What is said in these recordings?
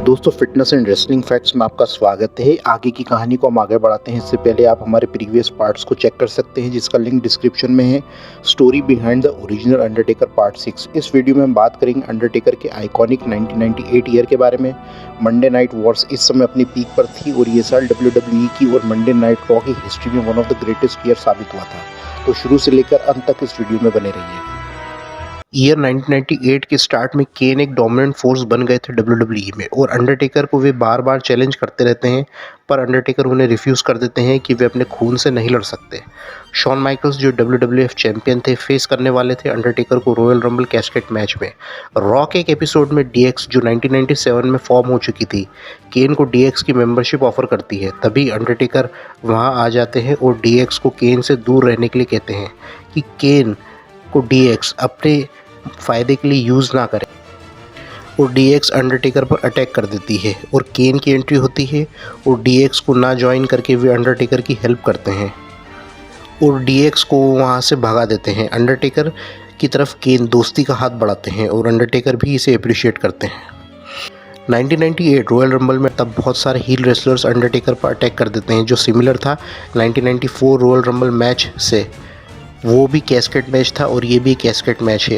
दोस्तों, fitness and wrestling facts में आपका स्वागत है। आगे की कहानी को हम आगे बढ़ाते हैं, इससे पहले आप हमारे प्रीवियस पार्ट्स को चेक कर सकते हैं, जिसका लिंक डिस्क्रिप्शन में है। Story behind the original Undertaker part 6। इस वीडियो में हम बात करेंगे अंडरटेकर के आइकॉनिक 1998 ईयर के बारे में। मंडे नाइट वॉर्स इस समय अपनी पीक पर थी और ये साल WWE की और मंडे नाइट रॉ की हिस्ट्री में one of the greatest year साबित हुआ था। तो शुरू से लेकर अंत तक इस वीडियो में बने रहिए। ईयर 1998 के स्टार्ट में केन एक डोमिनेंट फोर्स बन गए थे WWE में और अंडरटेकर को वे बार बार चैलेंज करते रहते हैं, पर अंडरटेकर उन्हें रिफ्यूज़ कर देते हैं कि वे अपने खून से नहीं लड़ सकते। शॉन माइकल्स जो WWF चैंपियन थे, फेस करने वाले थे अंडरटेकर को रॉयल रंबल कैस्केट मैच में। रॉ के एक एपिसोड में DX जो 1997 में फॉर्म हो चुकी थी, केन को DX की मेंबरशिप ऑफर करती है। तभी अंडरटेकर वहां आ जाते हैं और DX को केन से दूर रहने के लिए कहते हैं कि केन को DX अपने फ़ायदे के लिए यूज़ ना करें, और DX अंडरटेकर पर अटैक कर देती है और केन की एंट्री होती है और DX को ना ज्वाइन करके वे अंडरटेकर की हेल्प करते हैं और DX को वहाँ से भगा देते हैं। अंडरटेकर की तरफ केन दोस्ती का हाथ बढ़ाते हैं और अंडरटेकर भी इसे अप्रिशिएट करते हैं। 1998 रॉयल रंबल में तब बहुत सारे हील रेसलर्स अंडरटेकर पर अटैक कर देते हैं, जो सिमिलर था 1994 रॉयल रंबल मैच से। वो भी कैस्केट मैच था और ये भी कैस्केट मैच है।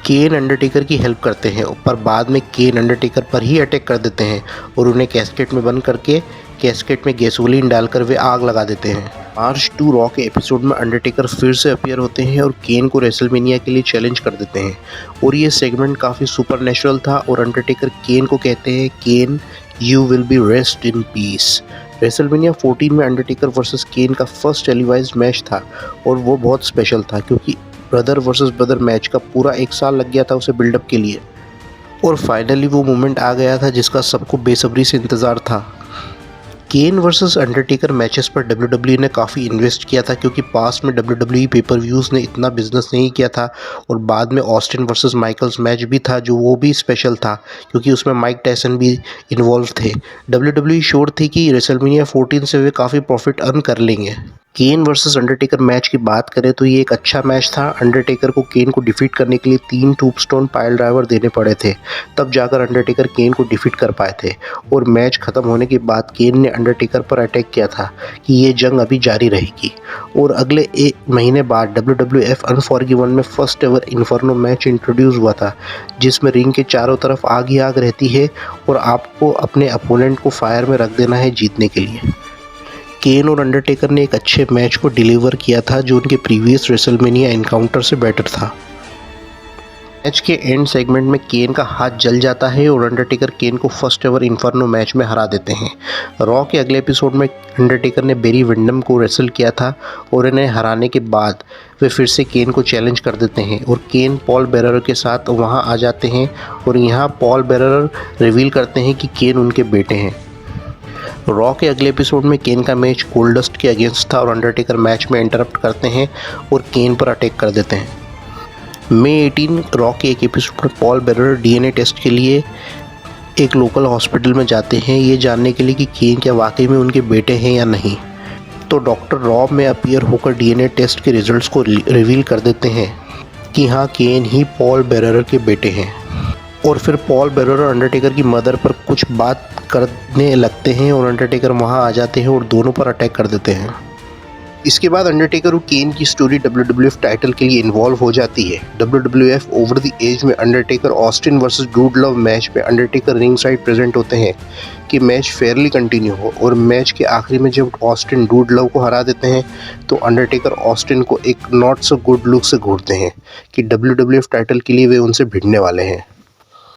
केन अंडरटेकर की हेल्प करते हैं, पर बाद में केन अंडरटेकर पर ही अटैक कर देते हैं और उन्हें कैस्केट में बंद करके कैस्केट में गैसोलीन डालकर वे आग लगा देते हैं। मार्च 2 रॉ के एपिसोड में अंडरटेकर फिर से अपीयर होते हैं और केन को रेसलमेनिया के लिए चैलेंज कर देते हैं और ये सेगमेंट काफ़ी सुपरनैचुरल था और अंडरटेकर केन को कहते हैं, can you will be rest in peace. WrestleMania 14 में अंडरटेकर वर्सेस केन का फर्स्ट टेलीवाइज्ड मैच था और वो बहुत स्पेशल था क्योंकि ब्रदर वर्सेस ब्रदर मैच का पूरा 1 साल लग गया था उसे बिल्डअप के लिए, और फाइनली वो मोमेंट आ गया था जिसका सबको बेसब्री से इंतज़ार था। केन वर्सेस अंडरटेकर मैचेस पर WWE ने काफ़ी इन्वेस्ट किया था क्योंकि पास्ट में WWE पेपर व्यूज़ ने इतना बिजनेस नहीं किया था, और बाद में ऑस्टिन वर्सेस माइकल्स मैच भी था जो वो भी स्पेशल था क्योंकि उसमें माइक टायसन भी इन्वॉल्व थे। WWE श्योर थी कि रेसलमेनिया 14 से वे काफ़ी प्रॉफिट अर्न कर लेंगे। केन वर्सेस अंडरटेकर मैच की बात करें तो ये एक अच्छा मैच था। अंडरटेकर को केन को डिफीट करने के लिए 3 टूबस्टोन पाइल ड्राइवर देने पड़े थे, तब जाकर अंडरटेकर केन को डिफीट कर पाए थे, और मैच खत्म होने के बाद केन ने अंडरटेकर पर अटैक किया था कि ये जंग अभी जारी रहेगी। और अगले 1 महीने बाद WWF अनफॉरगिवन में first ever inferno match introduce हुआ था, जिसमें रिंग के चारों तरफ आग ही आग रहती है और आपको अपने अपोनेंट को फायर में रख देना है जीतने के लिए। केन और अंडरटेकर ने एक अच्छे मैच को डिलीवर किया था जो उनके प्रीवियस रेसलमेनिया एनकाउंटर से बेटर था। मैच के एंड सेगमेंट में केन का हाथ जल जाता है और अंडरटेकर केन को फर्स्ट एवर इन्फर्नो मैच में हरा देते हैं। रॉ के अगले एपिसोड में अंडरटेकर ने बेरी विंडम को रेसल किया था और इन्हें हराने के बाद वे फिर से केन को चैलेंज कर देते हैं और केन पॉल बेरर के साथ वहां आ जाते हैं और यहाँ पॉल बेरर रिवील करते हैं कि केन उनके बेटे हैं। रॉ के अगले एपिसोड में केन का मैच गोल्डस्ट के अगेंस्ट था और अंडरटेकर मैच में इंटरप्ट करते हैं और केन पर अटैक कर देते हैं। मई 18 रॉ के एक एपिसोड में पॉल बेरर DNA टेस्ट के लिए एक लोकल हॉस्पिटल में जाते हैं, ये जानने के लिए कि केन क्या वाकई में उनके बेटे हैं या नहीं। तो डॉक्टर रॉ में अपीयर होकर DNA टेस्ट के रिजल्ट्स को रिवील कर देते हैं कि हाँ, केन ही पॉल बेरर के बेटे हैं। और फिर पॉल बेरर और अंडरटेकर की मदर पर कुछ बात करने लगते हैं और अंडरटेकर वहां आ जाते हैं और दोनों पर अटैक कर देते हैं। इसके बाद अंडरटेकर और केन की स्टोरी WWF टाइटल के लिए इन्वॉल्व हो जाती है। WWF ओवर द एज में Undertaker Austin versus dude love match में अंडरटेकर रिंग साइड प्रेजेंट होते हैं कि मैच फेयरली कंटिन्यू हो, और मैच के आखिरी में जब ऑस्टिन डूड लव को हरा देते हैं तो अंडरटेकर ऑस्टिन को एक नॉट सो गुड लुक से घूरते हैं कि WWF टाइटल के लिए वे उनसे भिड़ने वाले हैं।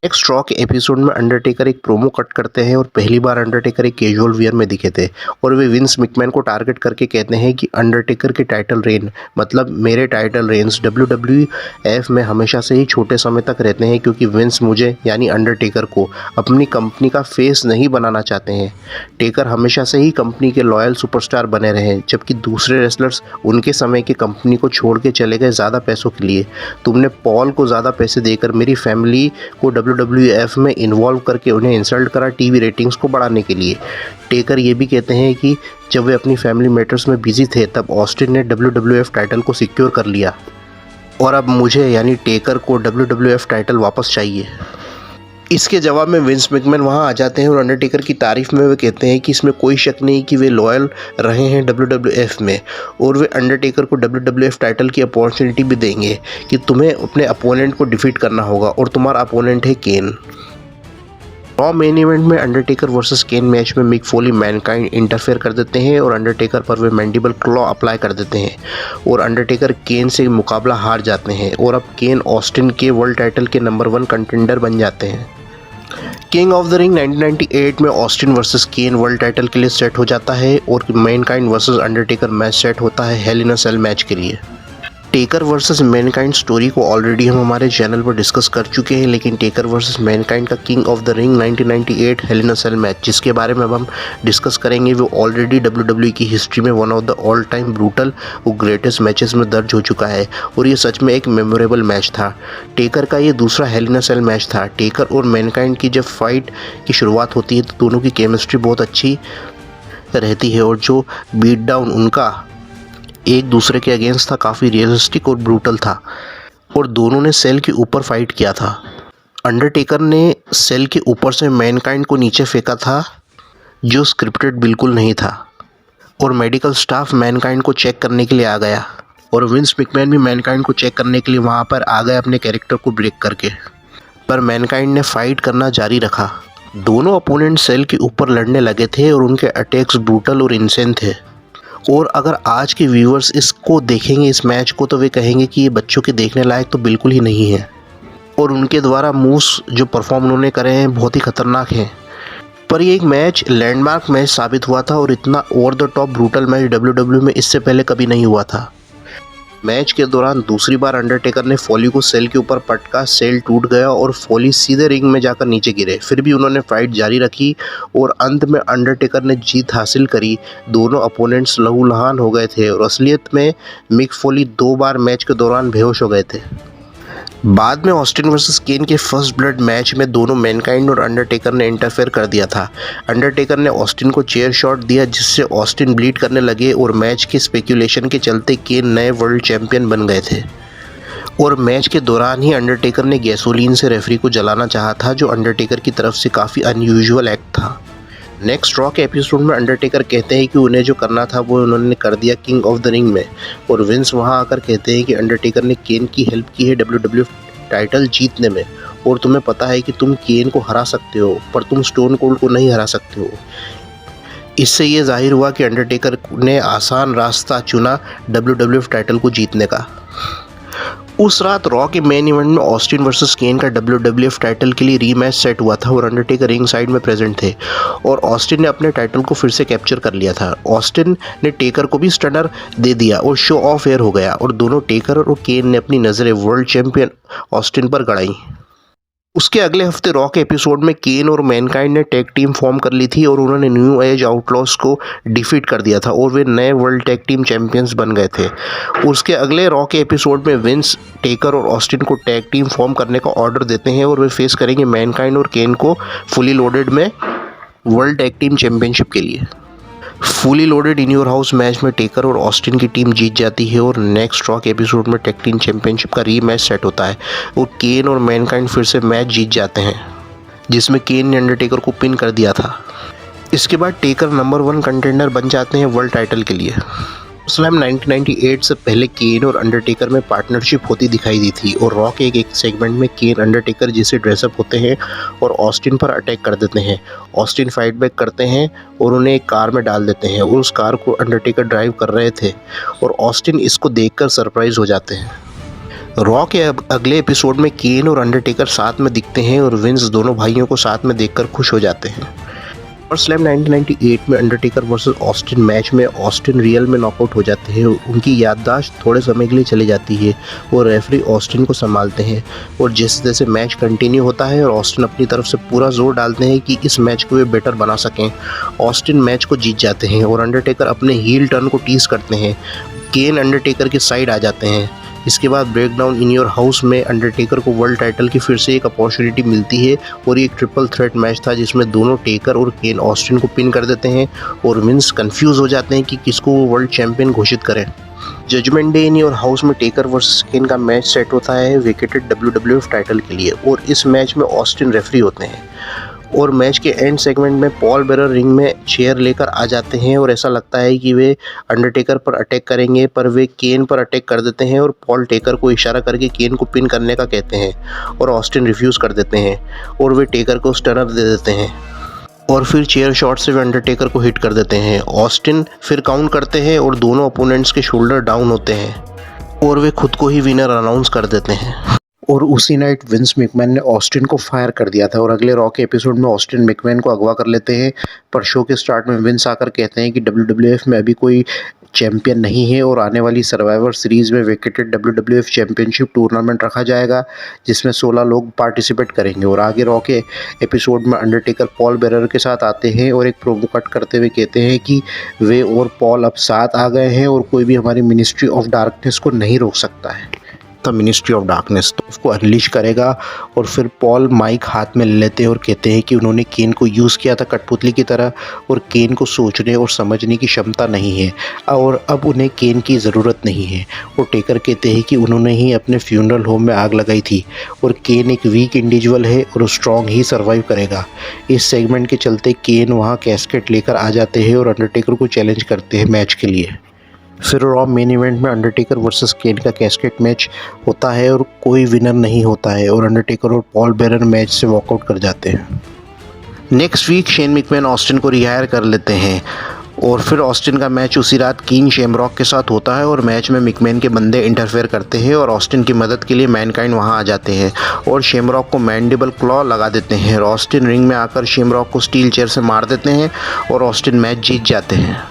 नेक्स्ट रॉ के एपिसोड में अंडरटेकर एक प्रोमो कट करते हैं और पहली बार अंडरटेकर एक कैजुअल वियर में दिखे थे और वे विंस मैकमैन को टारगेट करके कहते हैं कि अंडरटेकर के टाइटल रेन मतलब मेरे टाइटल रेंस WWF में हमेशा से ही छोटे समय तक रहते हैं क्योंकि विंस मुझे यानी अंडरटेकर को अपनी कंपनी का फेस नहीं बनाना चाहते हैं। टेकर हमेशा से ही कंपनी के लॉयल सुपरस्टार बने रहे, जबकि दूसरे रेसलर्स उनके समय के कंपनी को छोड़ के चले गए ज़्यादा पैसों के लिए। तुमने पॉल को ज़्यादा पैसे देकर मेरी फैमिली को WWF में इन्वॉल्व करके उन्हें इंसल्ट करा टीवी रेटिंग्स को बढ़ाने के लिए। टेकर ये भी कहते हैं कि जब वे अपनी फैमिली मैटर्स में बिजी थे तब ऑस्टिन ने WWF टाइटल को सिक्योर कर लिया और अब मुझे यानी टेकर को WWF टाइटल वापस चाहिए। इसके जवाब में विंस मैकमैन वहां आ जाते हैं और अंडरटेकर की तारीफ में वे कहते हैं कि इसमें कोई शक नहीं कि वे लॉयल रहे हैं डब्ल्यूडब्ल्यूएफ में, और वे अंडरटेकर को डब्ल्यूडब्ल्यूएफ टाइटल की अपॉर्चुनिटी भी देंगे कि तुम्हें अपने अपोनेंट को डिफीट करना होगा और तुम्हारा अपोनेंट है केन। रॉ मेन इवेंट में अंडरटेकर वर्सेस केन मैच में मिक फोली मैनकाइंड इंटरफेयर कर देते हैं और अंडरटेकर पर वे मैंडिबल क्लॉ अप्लाई कर देते हैं और अंडरटेकर केन से मुकाबला हार जाते हैं और अब केन ऑस्टिन के वर्ल्ड टाइटल के नंबर 1 कंटेंडर बन जाते हैं। किंग ऑफ द रिंग 1998 में ऑस्टिन वर्सेस केन वर्ल्ड टाइटल के लिए सेट हो जाता है और Mankind versus Undertaker match set होता है हेल इन अ सेल मैच के लिए। टेकर वर्सेस मैनकाइंड स्टोरी को ऑलरेडी हम हमारे चैनल पर डिस्कस कर चुके हैं, लेकिन टेकर वर्सेस मैनकाइंड का king of the ring 1998 hello in a cell match जिसके बारे में अब हम डिस्कस करेंगे वो ऑलरेडी डब्ल्यूडब्ल्यूई की हिस्ट्री में one of the all time brutal और ग्रेटेस्ट मैचेस में दर्ज हो चुका है और ये सच में एक मेमोरेबल मैच था। टेकर का ये दूसरा हेल इन अ सेल मैच था। टेकर और मैनकाइंड की जब फाइट की शुरुआत होती है तो दोनों की केमिस्ट्री बहुत अच्छी रहती है और जो बीट डाउन उनका एक दूसरे के अगेंस्ट था काफ़ी रियलिस्टिक और ब्रूटल था और दोनों ने सेल के ऊपर फाइट किया था। अंडरटेकर ने सेल के ऊपर से मैनकाइंड को नीचे फेंका था जो स्क्रिप्टेड बिल्कुल नहीं था और मेडिकल स्टाफ मैनकाइंड को चेक करने के लिए आ गया और विंस मैकमैन भी मैनकाइंड को चेक करने के लिए वहाँ पर आ गए अपने कैरेक्टर को ब्रेक करके, पर मैनकाइंड ने फाइट करना जारी रखा। दोनों अपोनेंट सेल के ऊपर लड़ने लगे थे और उनके अटैक्स ब्रूटल और इंसेन थे और अगर आज के व्यूअर्स इसको देखेंगे इस मैच को तो वे कहेंगे कि ये बच्चों के देखने लायक तो बिल्कुल ही नहीं है और उनके द्वारा मूव्स जो परफॉर्म उन्होंने करे हैं बहुत ही खतरनाक हैं। पर ये एक मैच लैंडमार्क मैच साबित हुआ था और इतना over the top brutal match WWE में इससे पहले कभी नहीं हुआ था। मैच के दौरान दूसरी बार अंडरटेकर ने फोली को सेल के ऊपर पटका, सेल टूट गया और फोली सीधे रिंग में जाकर नीचे गिरे। फिर भी उन्होंने फाइट जारी रखी और अंत में अंडरटेकर ने जीत हासिल करी। दोनों अपोनेंट्स लहूलुहान हो गए थे और असलियत में मिक फोली 2 बार मैच के दौरान बेहोश हो गए थे। बाद में ऑस्टिन वर्सेस केन के फर्स्ट ब्लड मैच में दोनों मैनकाइंड और अंडरटेकर ने इंटरफेयर कर दिया था। अंडरटेकर ने ऑस्टिन को चेयर शॉट दिया जिससे ऑस्टिन ब्लीड करने लगे और मैच के स्पेकुलेशन के चलते केन नए वर्ल्ड चैंपियन बन गए थे और मैच के दौरान ही अंडरटेकर ने गैसोलीन से रेफरी को जलाना चाहा था जो अंडरटेकर की तरफ से काफ़ी अनयूजुअल एक्ट था। नेक्स्ट रॉ के एपिसोड में अंडरटेकर कहते हैं कि उन्हें जो करना था वो उन्होंने कर दिया किंग ऑफ द रिंग में और विंस वहां आकर कहते हैं कि अंडरटेकर ने केन की हेल्प की है डब्ल्यूडब्ल्यूएफ टाइटल जीतने में और तुम्हें पता है कि तुम केन को हरा सकते हो पर तुम स्टोन कोल्ड को नहीं हरा सकते हो। इससे ये जाहिर हुआ कि अंडरटेकर ने आसान रास्ता चुना डब्ल्यूडब्ल्यूएफ टाइटल को जीतने का। उस रात रॉ के मेन इवेंट में ऑस्टिन वर्सेस केन का डब्ल्यूडब्ल्यूएफ टाइटल के लिए रीमैच सेट हुआ था और अंडरटेकर रिंग साइड में प्रेजेंट थे और ऑस्टिन ने अपने टाइटल को फिर से कैप्चर कर लिया था। ऑस्टिन ने टेकर को भी स्टनर दे दिया और शो ऑफ एयर हो गया और दोनों टेकर और केन ने अपनी नज़रें वर्ल्ड चैंपियन ऑस्टिन पर गड़ाई। उसके अगले हफ्ते रॉ के एपिसोड में केन और मैनकाइंड ने टैग टीम फॉर्म कर ली थी और उन्होंने न्यू एज आउटलॉस को डिफीट कर दिया था और वे नए वर्ल्ड टैग टीम चैंपियंस बन गए थे। उसके अगले रॉ के एपिसोड में विंस टेकर और ऑस्टिन को टैग टीम फॉर्म करने का ऑर्डर देते हैं और वे फेस करेंगे मैनकाइंड और केन को फुली लोडेड में वर्ल्ड टैग टीम चैंपियनशिप के लिए। Fully loaded in your house match में टेकर और ऑस्टिन की टीम जीत जाती है और नेक्स्ट रॉ के एपिसोड में टैग टीम चैंपियनशिप का रीमैच सेट होता है और केन और मैनकाइंड फिर से मैच जीत जाते हैं जिसमें केन ने अंडरटेकर को पिन कर दिया था। इसके बाद टेकर नंबर 1 कंटेंडर बन जाते हैं वर्ल्ड टाइटल के लिए। स्लैम 1998 से पहले केन और अंडरटेकर में पार्टनरशिप होती दिखाई दी थी और रॉ के एक सेगमेंट में केन अंडरटेकर जैसे ड्रेसअप होते हैं और ऑस्टिन पर अटैक कर देते हैं। ऑस्टिन फाइट बैक करते हैं और उन्हें एक कार में डाल देते हैं और उस कार को अंडरटेकर ड्राइव कर रहे थे और ऑस्टिन इसको देखकर सरप्राइज हो जाते हैं। रॉ के अगले एपिसोड में केन और अंडरटेकर साथ में दिखते हैं और विंस दोनों भाइयों को साथ में देखकर खुश हो जाते हैं। और स्लैम 1998 में अंडरटेकर वर्सेस ऑस्टिन मैच में ऑस्टिन रियल में नॉकआउट हो जाते हैं। उनकी याददाश्त थोड़े समय के लिए चली जाती है और रेफरी ऑस्टिन को संभालते हैं और जैसे जैसे मैच कंटिन्यू होता है और ऑस्टिन अपनी तरफ से पूरा जोर डालते हैं कि इस मैच को वे बेटर बना सकें। ऑस्टिन मैच को जीत जाते हैं और अंडरटेकर अपने हील टर्न को टीज करते हैं। केन अंडरटेकर की साइड आ जाते हैं। इसके बाद ब्रेकडाउन इन योर हाउस में अंडरटेकर को वर्ल्ड टाइटल की फिर से एक अपॉर्चुनिटी मिलती है और ये एक ट्रिपल थ्रेट मैच था जिसमें दोनों टेकर और केन ऑस्टिन को पिन कर देते हैं और विंस कंफ्यूज हो जाते हैं कि किसको वो वर्ल्ड चैंपियन घोषित करें। Judgement day in your house में टेकर वर्सेस केन का मैच सेट होता है वेकेटेड WWF टाइटल के लिए, और इस मैच में ऑस्टिन रेफरी होते हैं। और मैच के एंड सेगमेंट में पॉल बेरर रिंग में चेयर लेकर आ जाते हैं और ऐसा लगता है कि वे अंडरटेकर पर अटैक करेंगे, पर वे केन पर अटैक कर देते हैं और पॉल टेकर को इशारा करके केन को पिन करने का कहते हैं और ऑस्टिन रिफ्यूज़ कर देते हैं और वे टेकर को स्टनर दे देते हैं और फिर चेयर शॉट से वे अंडरटेकर को हिट कर देते हैं। ऑस्टिन फिर काउंट करते हैं और दोनों ओपोनेंट्स के शोल्डर डाउन होते हैं और वे खुद को ही विनर अनाउंस कर देते हैं। और उसी नाइट विंस मैकमैन ने ऑस्टिन को फायर कर दिया था और अगले रॉ के एपिसोड में ऑस्टिन मैकमैन को अगवा कर लेते हैं। पर शो के स्टार्ट में विंस आकर कहते हैं कि WWF में अभी कोई चैंपियन नहीं है और आने वाली सर्वाइवर सीरीज़ में वेकेटेड WWF चैंपियनशिप टूर्नामेंट रखा जाएगा जिसमें 16 लोग पार्टिसिपेट करेंगे। और आगे रॉ के एपिसोड में अंडरटेकर पॉल बेरर के साथ आते हैं और एक प्रोमो कट करते हुए कहते हैं कि वे और पॉल अब साथ आ गए हैं और कोई भी हमारी मिनिस्ट्री ऑफ डार्कनेस को नहीं रोक सकता है। मिनिस्ट्री ऑफ डार्कनेस तो उसको अनलीश करेगा। और फिर पॉल माइक हाथ में ले लेते हैं और कहते हैं कि उन्होंने केन को यूज़ किया था कठपुतली की तरह और केन को सोचने और समझने की क्षमता नहीं है और अब उन्हें केन की ज़रूरत नहीं है। और टेकर कहते हैं कि उन्होंने ही अपने फ्यूनरल होम में आग लगाई थी और केन एक वीक इंडिविजुअल है और स्ट्रॉन्ग ही सर्वाइव करेगा। इस सेगमेंट के चलते केन वहाँ कैस्केट लेकर आ जाते हैं और अंडरटेकर को चैलेंज करते हैं मैच के लिए। फिर रॉ मेन इवेंट में अंडरटेकर वर्सेस केन का कैस्केट मैच होता है और कोई विनर नहीं होता है और अंडरटेकर और पॉल बेरर मैच से वॉकआउट कर जाते हैं। Next week Shane McMahon Austin को रिहायर कर लेते हैं और फिर ऑस्टिन का मैच उसी रात कीन शेमरॉक के साथ होता है और मैच में मैकमैन के बंदे इंटरफेयर करते हैं और ऑस्टिन की मदद के लिए मैनकाइंड वहां आ जाते हैं और शेमरॉक को मैंडिबल क्लॉ लगा देते हैं। ऑस्टिन रिंग में आकर शेमरॉक को स्टील चेयर से मार देते हैं और ऑस्टिन मैच जीत जाते हैं।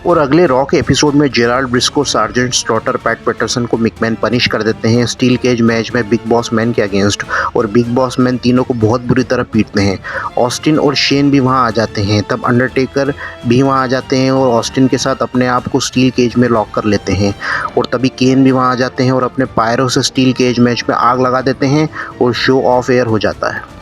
और अगले रॉ के एपिसोड में Gerald Brisco, Sergeant Slaughter, Pat Patterson को मैकमैन पनिश कर देते हैं स्टील केज मैच में बिग बॉस मैन के अगेंस्ट और बिग बॉस मैन तीनों को बहुत बुरी तरह पीटते हैं। ऑस्टिन और शेन भी वहां आ जाते हैं, तब अंडरटेकर भी वहां आ जाते हैं और ऑस्टिन के साथ अपने आप को स्टील केज में लॉक कर लेते हैं और तभी केन भी वहां आ जाते हैं और अपने पायरो से स्टील केज मैच में आग लगा देते हैं और शो ऑफ एयर हो जाता है।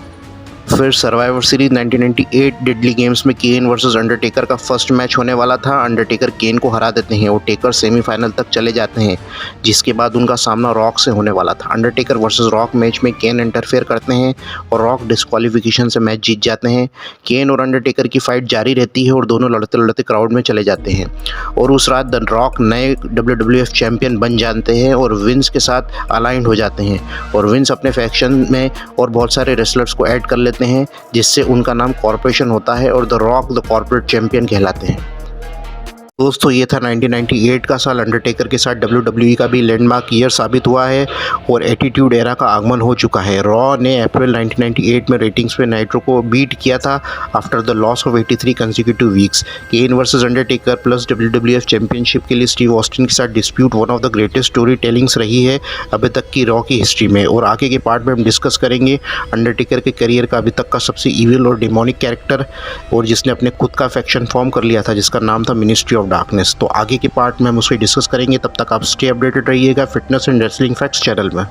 फिर सर्वाइवर सीरीज 1998 डेडली गेम्स में केन वर्सेस अंडरटेकर का फर्स्ट मैच होने वाला था। अंडरटेकर केन को हरा देते हैं और टेकर सेमीफाइनल तक चले जाते हैं जिसके बाद उनका सामना रॉक से होने वाला था। अंडरटेकर वर्सेस रॉक मैच में केन इंटरफेयर करते हैं और रॉक डिस्क्वालिफिकेशन से मैच जीत जाते हैं। केन और अंडरटेकर की फाइट जारी रहती है और दोनों लड़ते लड़ते क्राउड में चले जाते हैं और उस रात द रॉक नए WWF चैंपियन बन जाते हैं और विंस के साथ अलाइंड हो जाते हैं और विंस अपने फैक्शन में और बहुत सारे रेसलर्स को ऐड कर लेते हैं जिससे उनका नाम कॉर्पोरेशन होता है और the rock the corporate champion कहलाते हैं। दोस्तों ये था 1998 का साल। अंडरटेकर के साथ WWE का भी लैंडमार्क ईयर साबित हुआ है और एटीट्यूड एरा का आगमन हो चुका है। रॉ ने अप्रैल 1998 में रेटिंग्स में नाइट्रो को बीट किया था after the loss of 83 consecutive weeks. Kane versus Undertaker plus WWF championship के लिए स्टीव ऑस्टिन के साथ dispute one of the greatest story tellings रही है अभी तक की रॉ की हिस्ट्री में। और आगे के पार्ट में हम डिस्कस करेंगे अंडरटेकर के करियर का अभी तक का सबसे ईविल और डिमोनिक कैरेक्टर और जिसने अपने खुद का फैक्शन फॉर्म कर लिया था जिसका नाम था मिनिस्ट्री ऑफ डार्कनेस। तो आगे के पार्ट में हम उसको डिस्कस करेंगे। तब तक आप स्टे अपडेटेड रहिएगा fitness and wrestling facts channel में।